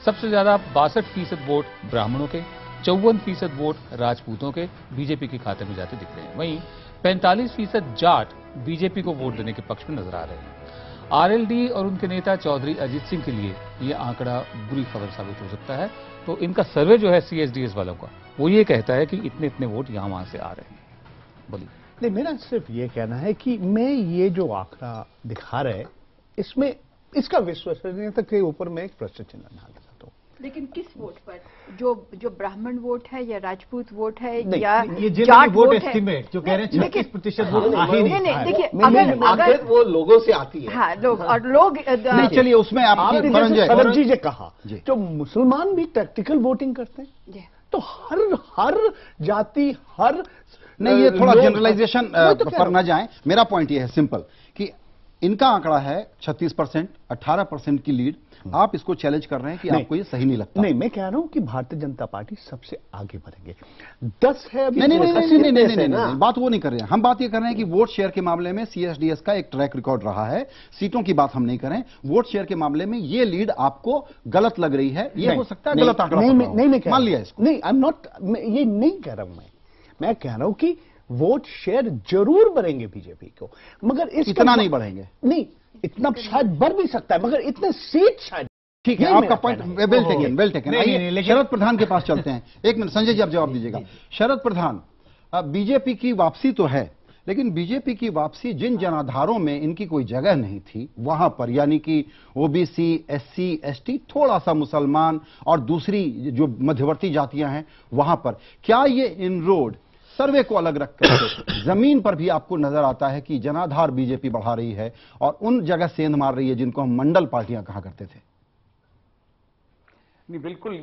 सबसे ज्यादा 62% वोट ब्राह्मणों के, 54% वोट राजपूतों के बीजेपी के खाते में जाते दिख रहे हैं। वहीं 45% जाट बीजेपी को वोट देने के पक्ष में नजर आ रहे हैं। आरएलडी और उनके नेता चौधरी अजीत सिंह के लिए यह आंकड़ा बुरी खबर साबित हो सकता है। तो इनका सर्वे जो है सीएसडीएस वालों का, वो ये कहता है कि इतने इतने वोट यहां वहां से आ रहे हैं। बोलिए।
नहीं, मेरा सिर्फ ये कहना है कि मैं ये जो आंकड़ा दिखा रहे इसमें इसका विश्वसनीयता के ऊपर मैं एक प्रश्न चिन्ह डालना चाहता हूँ।
लेकिन किस वोट पर? जो ब्राह्मण वोट है या राजपूत वोट है या
ये
जाट
वोट
है?
एस्टिमेट जो कह रहे हैं 36% वोट आ ही नहीं।
देखिए,
अगर वो लोगों से आती है।
हाँ, लोग और लोग
नहीं, चलिए उसमें आपकी
सरब जी ने कहा जो मुसलमान भी प्रैक्टिकल वोटिंग करते हैं, तो हर जाति हर
नहीं, ये थोड़ा जनरलाइजेशन पर ना जाएं। मेरा पॉइंट ये है सिंपल कि इनका आंकड़ा है 36%, 18% की लीड। आप इसको चैलेंज कर रहे हैं कि आपको ये सही नहीं लगता?
नहीं, मैं कह रहा हूं कि भारतीय जनता पार्टी सबसे आगे बढ़ेंगे। 10 है अभी।
नहीं, बात वो नहीं कर रहे हैं हम। बात ये कर रहे हैं कि वोट शेयर के मामले में सीएसडीएस का एक ट्रैक रिकॉर्ड रहा है। सीटों की बात हम नहीं करें, वोट शेयर के मामले में ये लीड आपको गलत लग रही है। ये हो सकता है गलत आंकड़ा,
नहीं
मान लिया इसको।
नहीं, आई एम नॉट, ये नहीं कह रहा हूं मैं कह रहा हूं कि वोट शेयर जरूर बढ़ेंगे बीजेपी को, मगर इतना नहीं बढ़ेंगे। नहीं, इतना शायद बढ़ भी सकता है, मगर इतने सीट शायद। ठीक है, आपका पॉइंट वेल टेकन। आइए शरद प्रधान के पास चलते हैं। एक मिनट संजय जी, आप जवाब दीजिएगा। शरद प्रधान, बीजेपी की वापसी तो है, लेकिन बीजेपी की वापसी जिन जनाधारों में इनकी कोई जगह नहीं थी वहां पर, यानी कि ओबीसी, एससी, एसटी, थोड़ा सा मुसलमान और दूसरी जो मध्यवर्ती जातियां हैं वहां पर, क्या ये इनरोड सर्वे को अलग रखकर जमीन पर भी आपको नजर आता है कि जनाधार बीजेपी बढ़ा रही है और उन जगह सेंध मार रही है जिनको हम मंडल पार्टियां कहा करते थे?
नहीं, बिल्कुल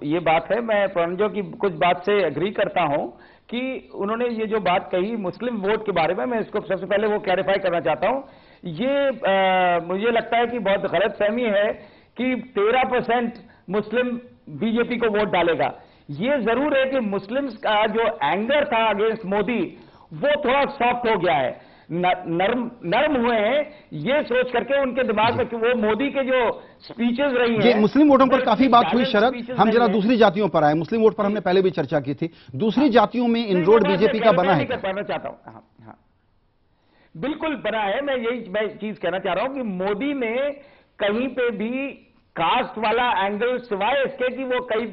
ये बात है। मैं प्रणजो की कुछ बात से एग्री करता हूं कि उन्होंने ये जो बात कही मुस्लिम वोट के बारे में, मैं इसको सबसे पहले वो क्लैरिफाई करना चाहता हूं। ये मुझे लगता है कि बहुत गलत फहमी है कि 13% मुस्लिम बीजेपी को वोट डालेगा। ये जरूर है कि मुस्लिम्स का जो एंगर था अगेंस्ट मोदी वो थोड़ा सॉफ्ट हो गया है, नरम हुए हैं, ये सोच करके उनके दिमाग में कि वो मोदी के जो स्पीचेस रही हैं।
मुस्लिम वोटों पर काफी बात हुई शरद, हम जरा दूसरी जातियों पर आए। मुस्लिम वोट पर हमने पहले भी चर्चा की थी, दूसरी जातियों में इनरोड बीजेपी का बना है?
करना चाहता हूं। हाँ, बिल्कुल बना है। मैं चीज कहना चाह रहा हूं कि मोदी ने कहीं पे भी कास्ट वाला एंगल, सिवाय इसके कि वो कई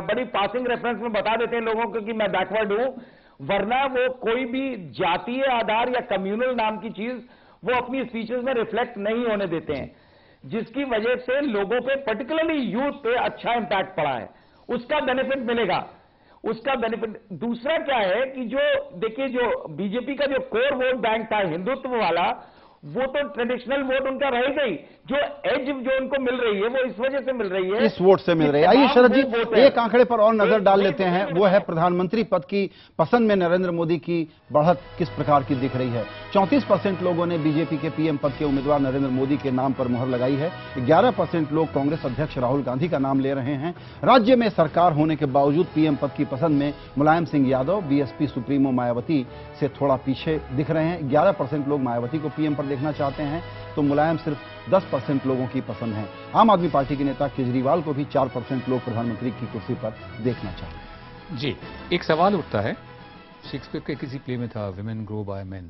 बड़ी पासिंग रेफरेंस में बता देते हैं लोगों को कि मैं बैकवर्ड हूं, वरना वो कोई भी जातीय आधार या कम्युनल नाम की चीज वो अपनी स्पीचेस में रिफ्लेक्ट नहीं होने देते हैं, जिसकी वजह से लोगों पे, पर्टिकुलरली यूथ पे अच्छा इंपैक्ट पड़ा है। उसका बेनिफिट मिलेगा, उसका बेनिफिट। दूसरा क्या है कि जो देखिए, जो बीजेपी का जो कोर वोट बैंक था हिंदुत्व वाला, वो तो ट्रेडिशनल वोट उनका रह गई। जो एज जो उनको मिल रही है वो इस वजह से मिल रही है,
इस वोट से मिल रही है। आइए शरद जी, एक आंकड़े पर और नजर डाल लेते हैं, वो है प्रधानमंत्री पद की पसंद में नरेंद्र मोदी की बढ़त किस प्रकार की दिख रही है। 34% लोगों ने बीजेपी के पीएम पद के उम्मीदवार नरेंद्र मोदी के नाम पर मुहर लगाई है। 11% लोग कांग्रेस अध्यक्ष राहुल गांधी का नाम ले रहे हैं। राज्य में सरकार होने के बावजूद पीएम पद की पसंद में मुलायम सिंह यादव बीएसपी सुप्रीमो मायावती से थोड़ा पीछे दिख रहे हैं। 11% लोग मायावती को पीएम पर देखना चाहते हैं, तो मुलायम सिर्फ 10% लोगों की पसंद है। आम आदमी पार्टी के नेता केजरीवाल को भी 4% लोग प्रधानमंत्री की कुर्सी पर देखना चाहते हैं।
जी, एक सवाल उठता है, शेक्सपियर के किसी प्ले में था, विमेन ग्रो बाय मेन।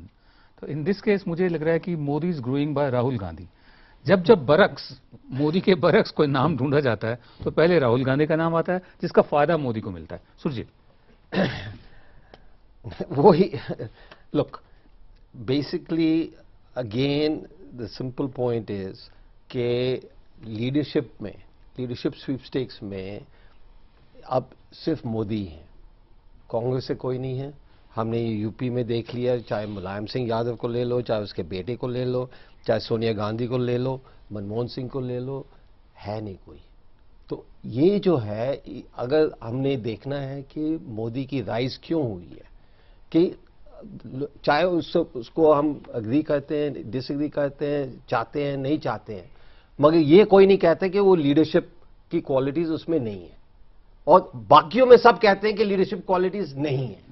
तो इन दिस केस मुझे लग रहा है कि Modi is growing by Rahul Gandhi. जब जब बरक्स, मोदी के बरक्स कोई नाम ढूंढा जाता है तो पहले राहुल गांधी का नाम आता है, जिसका फायदा मोदी को मिलता है। सुरजीत,
वही, look, basically again the simple point is कि लीडरशिप स्वीपस्टेक्स में अब सिर्फ मोदी है, कांग्रेस से कोई नहीं है। हमने ये यूपी में देख लिया, चाहे मुलायम सिंह यादव को ले लो, चाहे उसके बेटे को ले लो, चाहे सोनिया गांधी को ले लो, मनमोहन सिंह को ले लो, है नहीं कोई। तो ये जो है, अगर हमने देखना है कि मोदी की राइज क्यों हुई है, कि चाहे उसको हम अग्री करते हैं, डिसएग्री करते हैं, चाहते हैं, नहीं चाहते हैं, मगर ये कोई नहीं कहता कि वो लीडरशिप की क्वालिटीज उसमें नहीं है, और बाकियों में सब कहते हैं कि लीडरशिप क्वालिटीज नहीं है।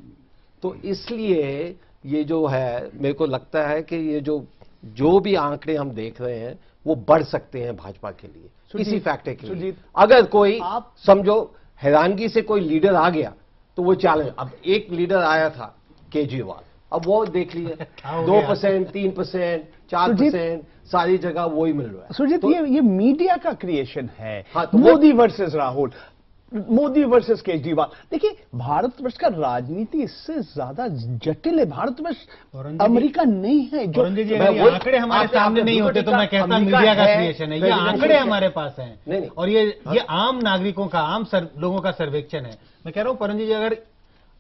तो इसलिए ये जो है, मेरे को लगता है कि ये जो भी आंकड़े हम देख रहे हैं वो बढ़ सकते हैं भाजपा के लिए, इसी फैक्टर के लिए। अगर कोई आप समझो हैरानगी से कोई लीडर आ गया तो वो चैलेंज, अब एक लीडर आया था केजरीवाल, अब वो देख लिए 2%, 3%, 4%, सारी जगह वही मिल रहा है।
सुरजीत,
तो
ये मीडिया का क्रिएशन है।
हाँ, तो
मोदी वर्सेस राहुल, मोदी वर्सेस केजरीवाल। देखिए, भारतवर्ष का राजनीति इससे ज्यादा जटिल है। भारतवर्ष अमेरिका नहीं है। जो
आंकड़े हमारे सामने नहीं होते तो मैं कहता मीडिया का क्रिएशन है। ये आंकड़े हमारे पास हैं, और ये आम नागरिकों का, आम लोगों का सर्वेक्षण है। मैं कह रहा हूं परम जी,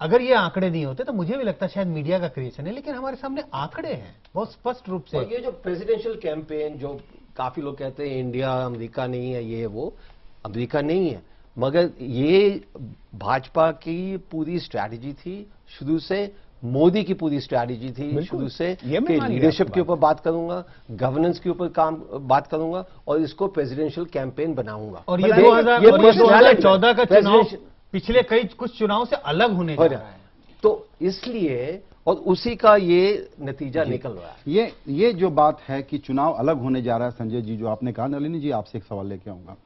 अगर ये आंकड़े नहीं होते तो मुझे भी लगता शायद मीडिया का क्रिएशन है, लेकिन हमारे सामने आंकड़े हैं बहुत स्पष्ट रूप से।
और ये जो प्रेसिडेंशियल कैंपेन, जो काफी लोग कहते हैं इंडिया अमेरिका नहीं है, ये वो अमेरिका नहीं है, मगर ये भाजपा की पूरी स्ट्रैटेजी थी शुरू से, मोदी की पूरी स्ट्रैटेजी थी शुरू से, कि लीडरशिप के ऊपर बात करूंगा, गवर्नेंस के ऊपर बात करूंगा, और इसको प्रेसिडेंशियल कैंपेन बनाऊंगा।
और ये 2014 का चुनाव पिछले कुछ चुनाव से अलग होने जा रहा है,
तो इसलिए, और उसी का ये नतीजा निकल रहा है।
ये जो बात है कि चुनाव अलग होने जा रहा है, संजय जी जो आपने कहा, नलिनी जी आपसे एक सवाल लेके आऊंगा।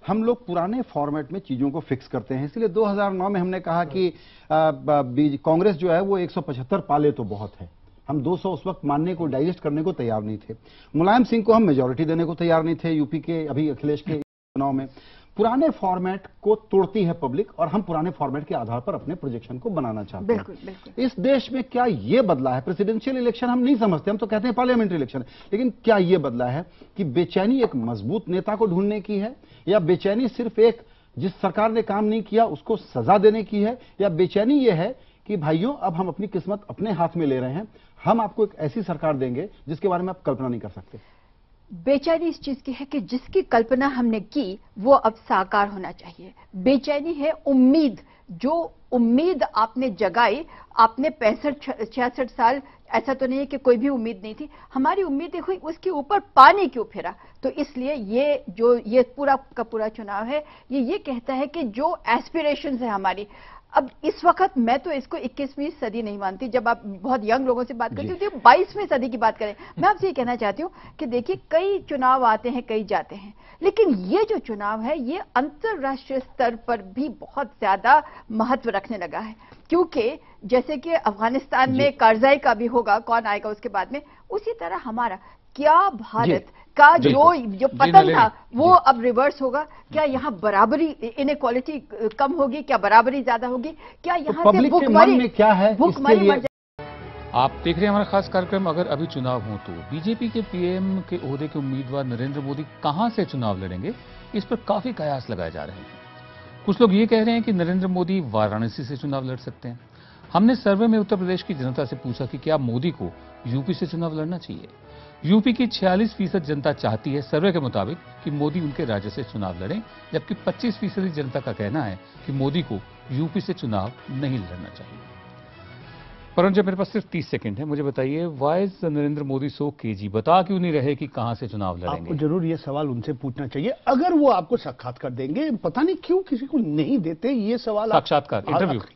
हम लोग पुराने फॉर्मेट में चीजों को फिक्स करते हैं, इसलिए 2009 में हमने कहा कि कांग्रेस जो है वो 175 पाले तो बहुत है, हम 200 उस वक्त मानने को, डाइजेस्ट करने को तैयार नहीं थे। मुलायम सिंह को हम मेजॉरिटी देने को तैयार नहीं थे यूपी के, अभी अखिलेश के चुनाव में। पुराने फॉर्मेट को तोड़ती है पब्लिक, और हम पुराने फॉर्मेट के आधार पर अपने प्रोजेक्शन को बनाना चाहते हैं। बिल्कुल। इस देश में क्या ये बदला है? प्रेसिडेंशियल इलेक्शन हम नहीं समझते, हम तो कहते हैं पार्लियामेंट्री इलेक्शन, लेकिन क्या ये बदला है कि बेचैनी एक मजबूत नेता को ढूंढने की है, या बेचैनी सिर्फ एक जिस सरकार ने काम नहीं किया उसको सजा देने की है, या बेचैनी ये है कि भाइयों अब हम अपनी किस्मत अपने हाथ में ले रहे हैं, हम आपको एक ऐसी सरकार देंगे जिसके बारे में आप कल्पना नहीं कर सकते।
बेचैनी इस चीज की है कि जिसकी कल्पना हमने की वो अब साकार होना चाहिए। बेचैनी है उम्मीद, जो उम्मीद आपने जगाई, आपने 65-66 साल, ऐसा तो नहीं है कि कोई भी उम्मीद नहीं थी, हमारी उम्मीदें हुई, उसके ऊपर पानी क्यों फिरा? तो इसलिए ये पूरा का पूरा चुनाव है, ये कहता है कि जो एस्पिरेशंस है हमारी, अब इस वक्त मैं तो इसको 21वीं सदी नहीं मानती। जब आप बहुत यंग लोगों से बात करती हूँ तो 22वीं सदी की बात करें। मैं आपसे ये कहना चाहती हूँ कि देखिए, कई चुनाव आते हैं, कई जाते हैं, लेकिन ये जो चुनाव है ये अंतर्राष्ट्रीय स्तर पर भी बहुत ज्यादा महत्व रखने लगा है, क्योंकि जैसे कि अफगानिस्तान में कारजाई का भी होगा, कौन आएगा उसके बाद में, उसी तरह हमारा क्या भारत का
जी,
जो
जी,
पतन
नलिनी,
था वो अब रिवर्स होगा? क्या यहाँ बराबरी, इनइक्वालिटी कम होगी? क्या बराबरी ज्यादा होगी? क्या यहाँ से
पब्लिक के मन में क्या है इसके
भूखमरी
लिए
मर जाए?
आप देख रहे हैं हमारा खास कार्यक्रम। अगर अभी चुनाव हो तो बीजेपी के पीएम के ओहदे के उम्मीदवार नरेंद्र मोदी कहां से चुनाव लड़ेंगे, इस पर काफी कयास लगाए जा रहे हैं। कुछ लोग ये कह रहे हैं कि नरेंद्र मोदी वाराणसी से चुनाव लड़ सकते हैं। हमने सर्वे में उत्तर प्रदेश की जनता से पूछा कि क्या मोदी को यूपी से चुनाव लड़ना चाहिए। यूपी की 46% जनता चाहती है सर्वे के मुताबिक कि मोदी उनके राज्य से चुनाव लड़ें, जबकि 25% जनता का कहना है कि मोदी को यूपी से चुनाव नहीं लड़ना चाहिए। परंतु जब मेरे पास सिर्फ 30 सेकंड है, मुझे बताइए, why is Narendra Modi so cagey? बता क्यों नहीं रहे कि कहां से चुनाव
आपको
लड़ेंगे?
जरूर ये सवाल उनसे पूछना चाहिए। अगर वो आपको साक्षात्कार देंगे, पता नहीं क्यों किसी को नहीं देते ये सवाल।
साक्षात्कार,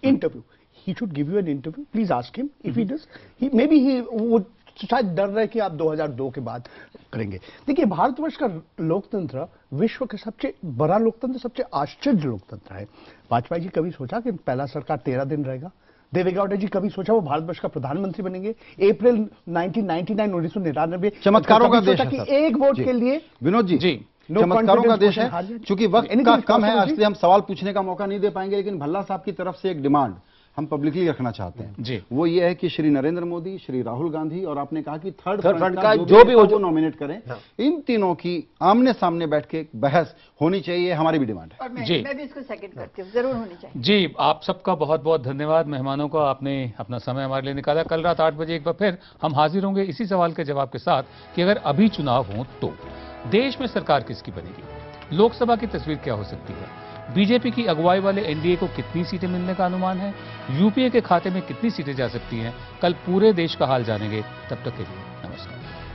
interview.
He should give you an interview, please ask him if he does. He may be ही वो शायद डर रहे कि आप 2002 के बाद करेंगे। देखिए, भारतवर्ष का लोकतंत्र विश्व का सबसे बड़ा लोकतंत्र, सबसे आश्चर्य लोकतंत्र है। वाजपेयी जी कभी सोचा कि पहला सरकार 13 दिन रहेगा? देवेगौड़ा जी कभी सोचा वो भारतवर्ष का प्रधानमंत्री बनेंगे? अप्रैल 1999
चमत्कारों का देश है
कि
सर।
एक वोट
जी।
के लिए
विनोद जी,
जी,
चमत्कारों का देश है। चूंकि वक्त
Anything
का
is
कम है,
possible, जी।
इसलिए हम सवाल पूछने का मौका नहीं दे पाएंगे, लेकिन भल्ला साहब की तरफ से एक डिमांड हम पब्लिकली रखना चाहते हैं।
जी।
वो ये है कि श्री नरेंद्र मोदी, श्री राहुल गांधी और आपने कहा कि थर्ड
फ्रंट
फ्रंट
का
का
जो भी
वो नॉमिनेट करें, इन तीनों की आमने सामने बैठ के बहस होनी चाहिए, हमारी भी डिमांड है।
और
जी।
मैं भी इसको सेकंड करती हूँ, जरूर होनी चाहिए।
जी, आप सबका बहुत बहुत धन्यवाद। मेहमानों का, आपने अपना समय हमारे लिए निकाला। कल रात 8 बजे एक बार फिर हम हाजिर होंगे इसी सवाल के जवाब के साथ कि अगर अभी चुनाव हो तो देश में सरकार किसकी बनेगी, लोकसभा की तस्वीर क्या हो सकती है, बीजेपी की अगुवाई वाले एनडीए को कितनी सीटें मिलने का अनुमान है, यूपीए के खाते में कितनी सीटें जा सकती हैं। कल पूरे देश का हाल जानेंगे। तब तक के लिए नमस्कार।